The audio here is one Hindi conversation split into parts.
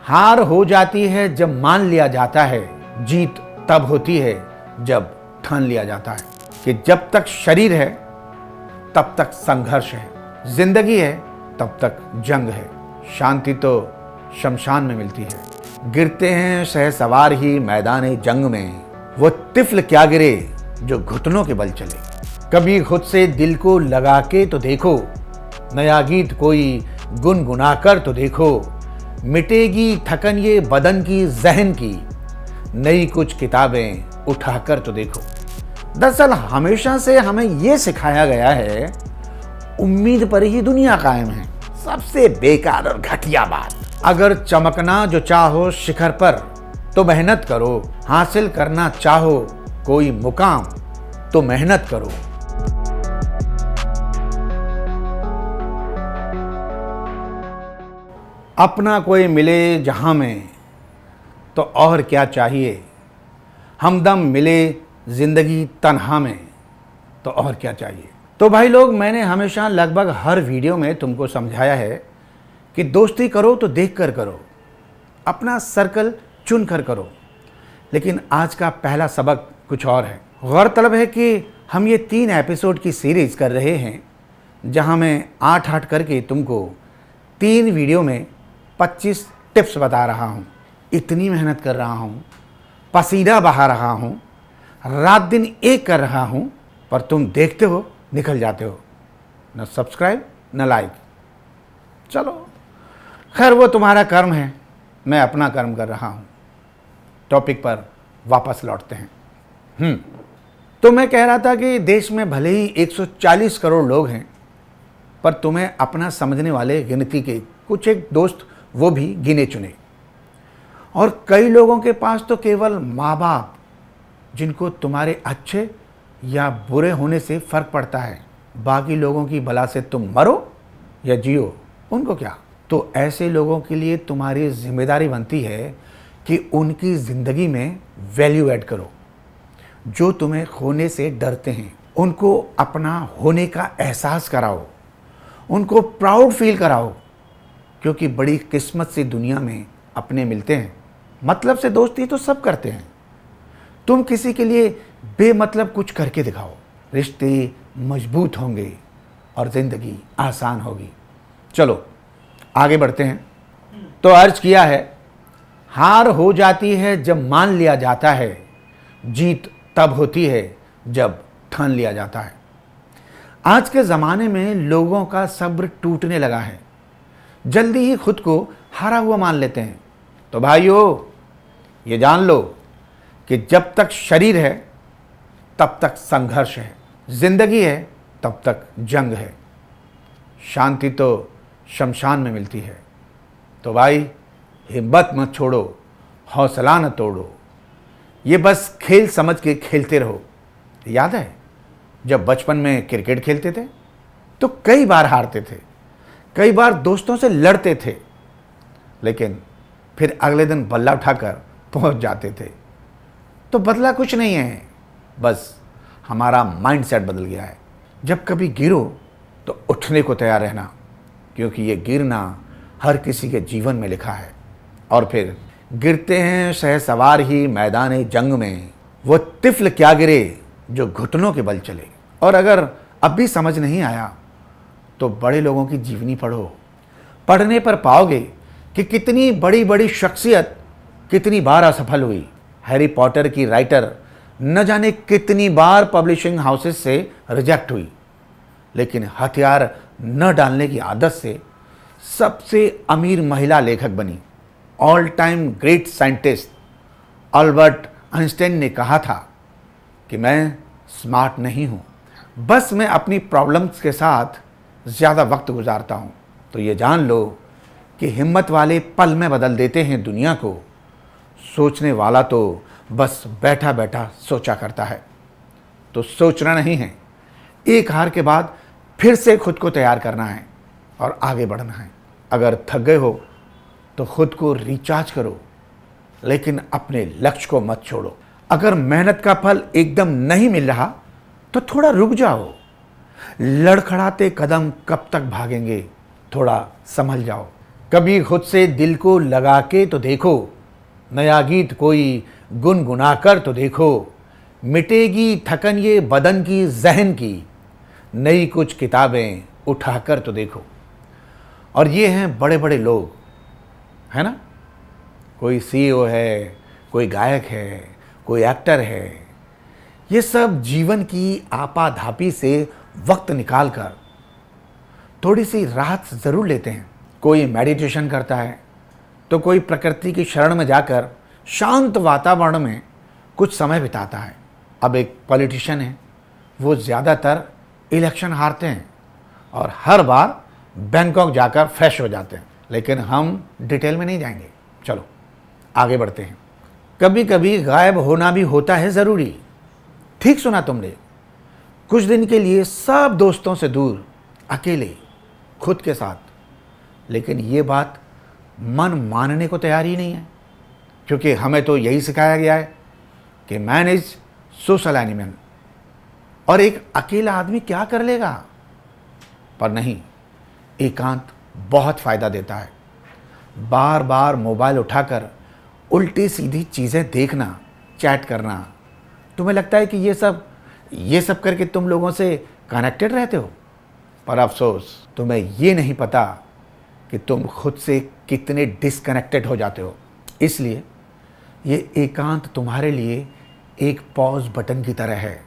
हार हो जाती है जब मान लिया जाता है, जीत तब होती है जब ठान लिया जाता है कि जब तक शरीर है तब तक संघर्ष है, जिंदगी है तब तक जंग है, शांति तो शमशान में मिलती है। गिरते हैं शहसवार ही मैदान जंग में, वो तिफल क्या गिरे जो घुटनों के बल चले। कभी खुद से दिल को लगा के तो देखो, नया गीत कोई गुनगुना कर तो देखो, मिटेगी थकन ये बदन की जहन की, नई कुछ किताबें उठाकर तो देखो। दरअसल हमेशा से हमें ये सिखाया गया है, उम्मीद पर ही दुनिया कायम है। सबसे बेकार और घटिया बात, अगर चमकना जो चाहो शिखर पर तो मेहनत करो, हासिल करना चाहो कोई मुकाम तो मेहनत करो। अपना कोई मिले जहां में तो और क्या चाहिए, हमदम मिले जिंदगी तन्हा में तो और क्या चाहिए। तो भाई लोग, मैंने हमेशा लगभग हर वीडियो में तुमको समझाया है कि दोस्ती करो तो देख कर करो, अपना सर्कल चुन कर करो। लेकिन आज का पहला सबक कुछ और है। गौरतलब है कि हम ये 3 एपिसोड की सीरीज़ कर रहे हैं, जहां मैं 8 करके तुमको 3 वीडियो में 25 टिप्स बता रहा हूं। इतनी मेहनत कर रहा हूं, पसीना बहा रहा हूं, रात दिन एक कर रहा हूं, पर तुम देखते हो निकल जाते हो, न सब्सक्राइब न लाइक। चलो खैर, वो तुम्हारा कर्म है, मैं अपना कर्म कर रहा हूं। टॉपिक पर वापस लौटते हैं। तो मैं कह रहा था कि देश में भले ही 140 करोड़ लोग हैं, पर तुम्हें अपना समझने वाले गिनती के कुछ एक दोस्त, वो भी गिने चुने। और कई लोगों के पास तो केवल माँ बाप, जिनको तुम्हारे अच्छे या बुरे होने से फ़र्क पड़ता है। बाकी लोगों की भला से तुम मरो या जियो, उनको क्या। तो ऐसे लोगों के लिए तुम्हारी जिम्मेदारी बनती है कि उनकी ज़िंदगी में वैल्यू ऐड करो। जो तुम्हें खोने से डरते हैं, उनको अपना होने का एहसास कराओ, उनको प्राउड फील कराओ, क्योंकि बड़ी किस्मत से दुनिया में अपने मिलते हैं। मतलब से दोस्ती तो सब करते हैं, तुम किसी के लिए बेमतलब कुछ करके दिखाओ, रिश्ते मजबूत होंगे और ज़िंदगी आसान होगी। चलो आगे बढ़ते हैं। तो अर्ज किया है, हार हो जाती है जब मान लिया जाता है, जीत तब होती है जब ठान लिया जाता है। आज के ज़माने में लोगों का सब्र टूटने लगा है, जल्दी ही खुद को हारा हुआ मान लेते हैं। तो भाइयों, ये जान लो कि जब तक शरीर है तब तक संघर्ष है, जिंदगी है तब तक जंग है, शांति तो शमशान में मिलती है। तो भाई, हिम्मत मत छोड़ो, हौसला न तोड़ो, ये बस खेल समझ के खेलते रहो। याद है जब बचपन में क्रिकेट खेलते थे तो कई बार हारते थे, कई बार दोस्तों से लड़ते थे, लेकिन फिर अगले दिन बल्ला उठाकर पहुंच जाते थे। तो बदला कुछ नहीं है, बस हमारा माइंडसेट बदल गया है। जब कभी गिरो तो उठने को तैयार रहना, क्योंकि ये गिरना हर किसी के जीवन में लिखा है। और फिर गिरते हैं शहसवार ही मैदान जंग में, वो तिफल क्या गिरे जो घुटनों के बल चले। और अगर अब भी समझ नहीं आया तो बड़े लोगों की जीवनी पढ़ो। पढ़ने पर पाओगे कि कितनी बड़ी बड़ी शख्सियत कितनी बार असफल हुई। हैरी पॉटर की राइटर न जाने कितनी बार पब्लिशिंग हाउसेस से रिजेक्ट हुई, लेकिन हथियार न डालने की आदत से सबसे अमीर महिला लेखक बनी। All time great scientist Albert Einstein ने कहा था कि मैं स्मार्ट नहीं हूँ, बस मैं अपनी प्रॉब्लम्स के साथ ज़्यादा वक्त गुजारता हूँ। तो ये जान लो कि हिम्मत वाले पल में बदल देते हैं दुनिया को, सोचने वाला तो बस बैठा बैठा सोचा करता है। तो सोचना नहीं है, एक हार के बाद फिर से खुद को तैयार करना है और आगे बढ़ना है। अगर थक गए हो तो खुद को रिचार्ज करो, लेकिन अपने लक्ष्य को मत छोड़ो। अगर मेहनत का फल एकदम नहीं मिल रहा तो थोड़ा रुक जाओ। लड़खड़ाते कदम कब तक भागेंगे, थोड़ा संभल जाओ। कभी खुद से दिल को लगा के तो देखो, नया गीत कोई गुनगुना कर तो देखो, मिटेगी थकन ये बदन की जहन की, नई कुछ किताबें उठाकर तो देखो। और ये हैं बड़े बड़े लोग, है ना, कोई सीईओ है, कोई गायक है, कोई एक्टर है। ये सब जीवन की आपाधापी से वक्त निकालकर थोड़ी सी राहत ज़रूर लेते हैं। कोई मेडिटेशन करता है तो कोई प्रकृति की शरण में जाकर शांत वातावरण में कुछ समय बिताता है। अब एक पॉलिटिशियन है, वो ज़्यादातर इलेक्शन हारते हैं और हर बार बैंकॉक जाकर फ्रेश हो जाते हैं। लेकिन हम डिटेल में नहीं जाएंगे, चलो आगे बढ़ते हैं। कभी कभी गायब होना भी होता है ज़रूरी। ठीक सुना तुमने, कुछ दिन के लिए सब दोस्तों से दूर, अकेले, खुद के साथ। लेकिन ये बात मन मानने को तैयार ही नहीं है, क्योंकि हमें तो यही सिखाया गया है कि मैन इज सोशल एनिमल, और एक अकेला आदमी क्या कर लेगा। पर नहीं, एकांत बहुत फ़ायदा देता है। बार बार मोबाइल उठाकर उल्टी सीधी चीज़ें देखना, चैट करना, तुम्हें लगता है कि ये सब करके तुम लोगों से कनेक्टेड रहते हो, पर अफसोस तुम्हें ये नहीं पता कि तुम खुद से कितने डिस्कनेक्टेड हो जाते हो। इसलिए ये एकांत तुम्हारे लिए एक पॉज बटन की तरह है,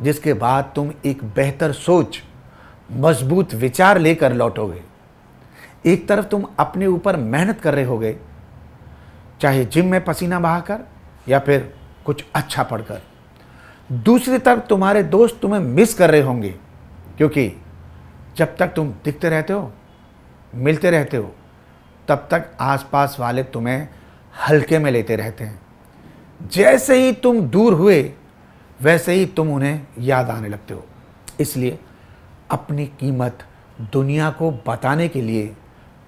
जिसके बाद तुम एक बेहतर सोच, मजबूत विचार लेकर लौटोगे। एक तरफ तुम अपने ऊपर मेहनत कर रहे होगे, चाहे जिम में पसीना बहाकर या फिर कुछ अच्छा पढ़कर। दूसरी तरफ तुम्हारे दोस्त तुम्हें मिस कर रहे होंगे, क्योंकि जब तक तुम दिखते रहते हो, मिलते रहते हो, तब तक आसपास वाले तुम्हें हल्के में लेते रहते हैं। जैसे ही तुम दूर हुए, वैसे ही तुम उन्हें याद आने लगते हो। इसलिए अपनी कीमत दुनिया को बताने के लिए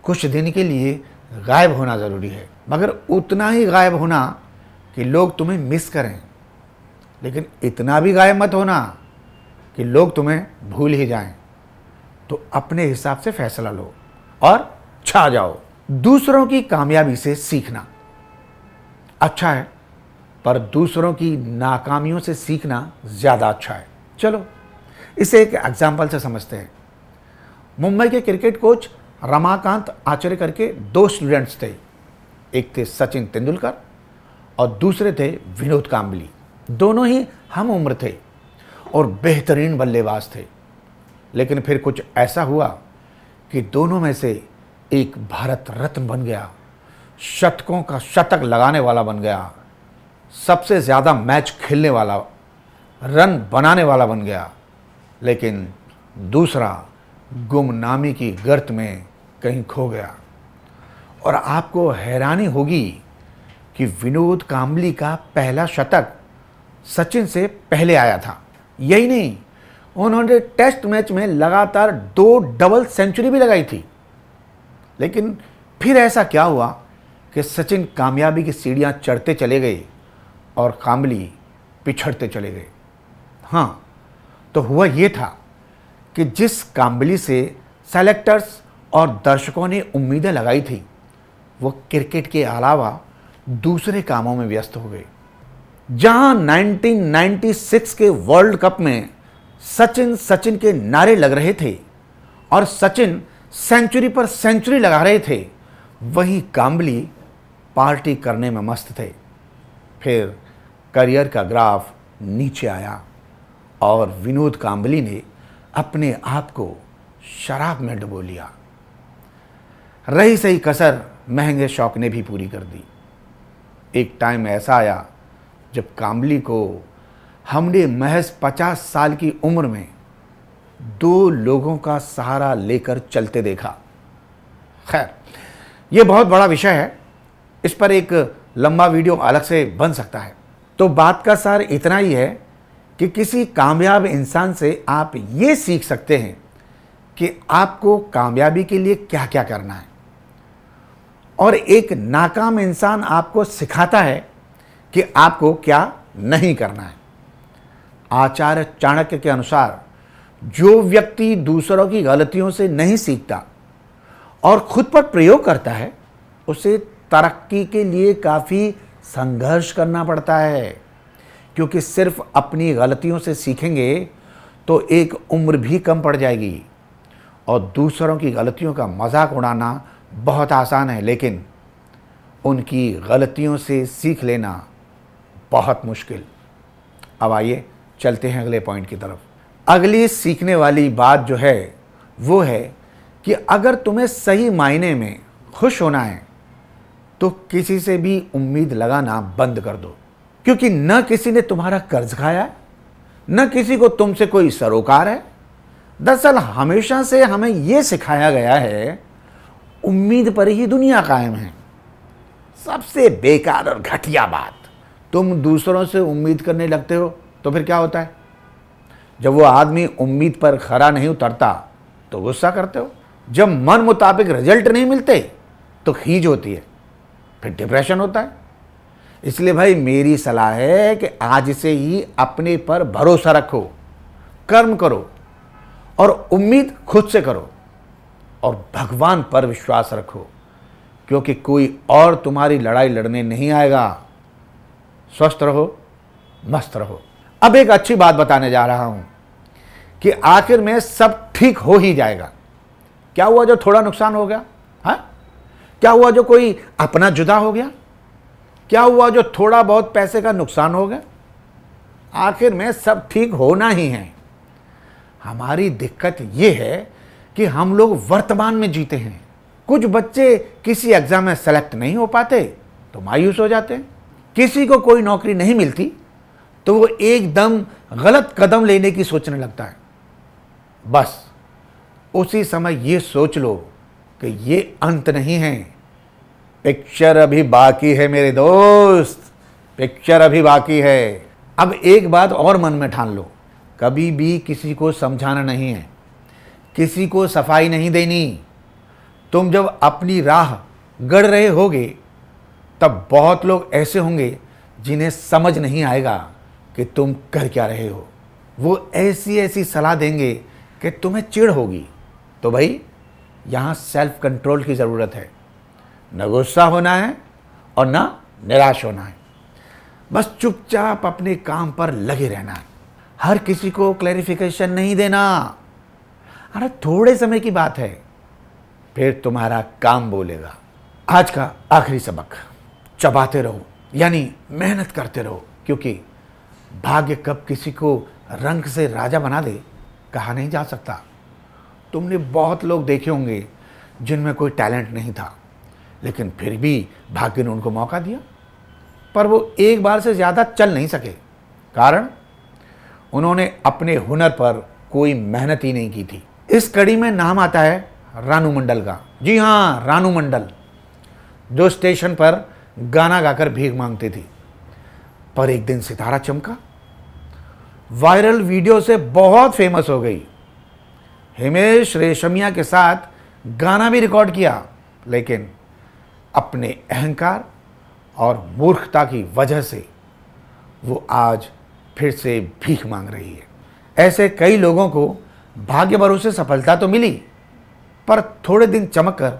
कुछ दिन के लिए गायब होना ज़रूरी है, मगर उतना ही गायब होना कि लोग तुम्हें मिस करें, लेकिन इतना भी गायब मत होना कि लोग तुम्हें भूल ही जाएं। तो अपने हिसाब से फैसला लो और छा जाओ। दूसरों की कामयाबी से सीखना अच्छा है, पर दूसरों की नाकामियों से सीखना ज़्यादा अच्छा है। चलो इसे एक एग्जाम्पल से समझते हैं। मुंबई के क्रिकेट कोच रमाकांत आचार्य करके दो स्टूडेंट्स थे। एक थे सचिन तेंदुलकर और दूसरे थे विनोद कांबली। दोनों ही हम उम्र थे और बेहतरीन बल्लेबाज थे। लेकिन फिर कुछ ऐसा हुआ कि दोनों में से एक भारत रत्न बन गया, शतकों का शतक लगाने वाला बन गया, सबसे ज़्यादा मैच खेलने वाला, रन बनाने वाला बन गया। लेकिन दूसरा गुमनामी की गर्त में कहीं खो गया। और आपको हैरानी होगी कि विनोद कांबली का पहला शतक सचिन से पहले आया था। यही नहीं, उन्होंने टेस्ट मैच में लगातार 2 डबल सेंचुरी भी लगाई थी। लेकिन फिर ऐसा क्या हुआ कि सचिन कामयाबी की सीढ़ियां चढ़ते चले गए और कांबली पिछड़ते चले गए। हाँ, तो हुआ ये था कि जिस कांबली से सेलेक्टर्स और दर्शकों ने उम्मीदें लगाई थी, वो क्रिकेट के अलावा दूसरे कामों में व्यस्त हो गए। जहां 1996 के वर्ल्ड कप में सचिन सचिन के नारे लग रहे थे और सचिन सेंचुरी पर सेंचुरी लगा रहे थे, वहीं कांबली पार्टी करने में मस्त थे। फिर करियर का ग्राफ नीचे आया और विनोद कांबली ने अपने आप को शराब में डुबो लिया। रही सही कसर महंगे शौक ने भी पूरी कर दी। एक टाइम ऐसा आया जब कांबली को हमने महज 50 साल की उम्र में 2 लोगों का सहारा लेकर चलते देखा। खैर, ये बहुत बड़ा विषय है, इस पर एक लंबा वीडियो अलग से बन सकता है। तो बात का सार इतना ही है कि किसी कामयाब इंसान से आप ये सीख सकते हैं कि आपको कामयाबी के लिए क्या क्या करना है, और एक नाकाम इंसान आपको सिखाता है कि आपको क्या नहीं करना है। आचार्य चाणक्य के अनुसार जो व्यक्ति दूसरों की गलतियों से नहीं सीखता और खुद पर प्रयोग करता है, उसे तरक्की के लिए काफ़ी संघर्ष करना पड़ता है, क्योंकि सिर्फ अपनी गलतियों से सीखेंगे तो एक उम्र भी कम पड़ जाएगी। और दूसरों की गलतियों का मजाक उड़ाना बहुत आसान है, लेकिन उनकी गलतियों से सीख लेना बहुत मुश्किल। अब आइए चलते हैं अगले पॉइंट की तरफ। अगली सीखने वाली बात जो है वो है कि अगर तुम्हें सही मायने में खुश होना है तो किसी से भी उम्मीद लगाना बंद कर दो, क्योंकि न किसी ने तुम्हारा कर्ज खाया है, न किसी को तुमसे कोई सरोकार है। दरअसल हमेशा से हमें यह सिखाया गया है उम्मीद पर ही दुनिया कायम है। सबसे बेकार और घटिया बात, तुम दूसरों से उम्मीद करने लगते हो तो फिर क्या होता है? जब वो आदमी उम्मीद पर खरा नहीं उतरता तो गुस्सा करते हो, जब मन मुताबिक रिजल्ट नहीं मिलते तो खींच होती है, फिर डिप्रेशन होता है। इसलिए भाई मेरी सलाह है कि आज से ही अपने पर भरोसा रखो, कर्म करो और उम्मीद खुद से करो और भगवान पर विश्वास रखो, क्योंकि कोई और तुम्हारी लड़ाई लड़ने नहीं आएगा। स्वस्थ रहो, मस्त रहो। अब एक अच्छी बात बताने जा रहा हूं कि आखिर में सब ठीक हो ही जाएगा। क्या हुआ जो थोड़ा नुकसान हो गया? हाँ, क्या हुआ जो कोई अपना जुदा हो गया? क्या हुआ जो थोड़ा बहुत पैसे का नुकसान हो गया? आखिर में सब ठीक होना ही है। हमारी दिक्कत यह है कि हम लोग वर्तमान में जीते हैं। कुछ बच्चे किसी एग्जाम में सेलेक्ट नहीं हो पाते तो मायूस हो जाते हैं। किसी को कोई नौकरी नहीं मिलती तो वो एकदम गलत कदम लेने की सोचने लगता है। बस उसी समय ये सोच लो कि ये अंत नहीं है, पिक्चर अभी बाकी है मेरे दोस्त, पिक्चर अभी बाकी है। अब एक बात और मन में ठान लो, कभी भी किसी को समझाना नहीं है, किसी को सफाई नहीं देनी। तुम जब अपनी राह गढ़ रहे होगे तब बहुत लोग ऐसे होंगे जिन्हें समझ नहीं आएगा कि तुम कर क्या रहे हो। वो ऐसी ऐसी सलाह देंगे कि तुम्हें चिढ़ होगी। तो भाई यहाँ सेल्फ कंट्रोल की ज़रूरत है। न गुस्सा होना है और न निराश होना है। बस चुपचाप अपने काम पर लगे रहना है। हर किसी को क्लैरिफिकेशन नहीं देना। अरे थोड़े समय की बात है, फिर तुम्हारा काम बोलेगा। आज का आखिरी सबक, चबाते रहो, यानी मेहनत करते रहो, क्योंकि भाग्य कब किसी को रंग से राजा बना दे कहा नहीं जा सकता। तुमने बहुत लोग देखे होंगे जिनमें कोई टैलेंट नहीं था, लेकिन फिर भी भाग्य ने उनको मौका दिया, पर वो एक बार से ज़्यादा चल नहीं सके। कारण उन्होंने अपने हुनर पर कोई मेहनत ही नहीं की थी। इस कड़ी में नाम आता है रानू मंडल का। जी हाँ, रानू मंडल, जो स्टेशन पर गाना गाकर भीख मांगती थी। पर एक दिन सितारा चमका, वायरल वीडियो से बहुत फेमस हो गई। हिमेश रेशमिया के साथ गाना भी रिकॉर्ड किया, लेकिन अपने अहंकार और मूर्खता की वजह से वो आज फिर से भीख मांग रही है। ऐसे कई लोगों को भाग्य भरोसे सफलता तो मिली, पर थोड़े दिन चमक कर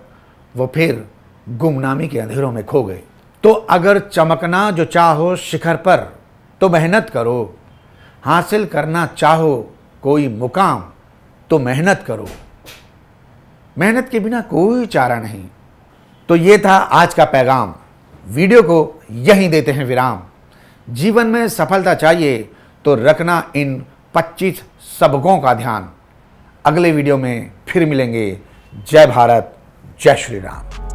वो फिर गुमनामी के अंधेरों में खो गए। तो अगर चमकना जो चाहो शिखर पर तो मेहनत करो, हासिल करना चाहो कोई मुकाम तो मेहनत करो। मेहनत के बिना कोई चारा नहीं। तो ये था आज का पैगाम। वीडियो को यहीं देते हैं विराम। जीवन में सफलता चाहिए तो रखना इन 25 सबकों का ध्यान। अगले वीडियो में फिर मिलेंगे। जय भारत, जय श्री राम।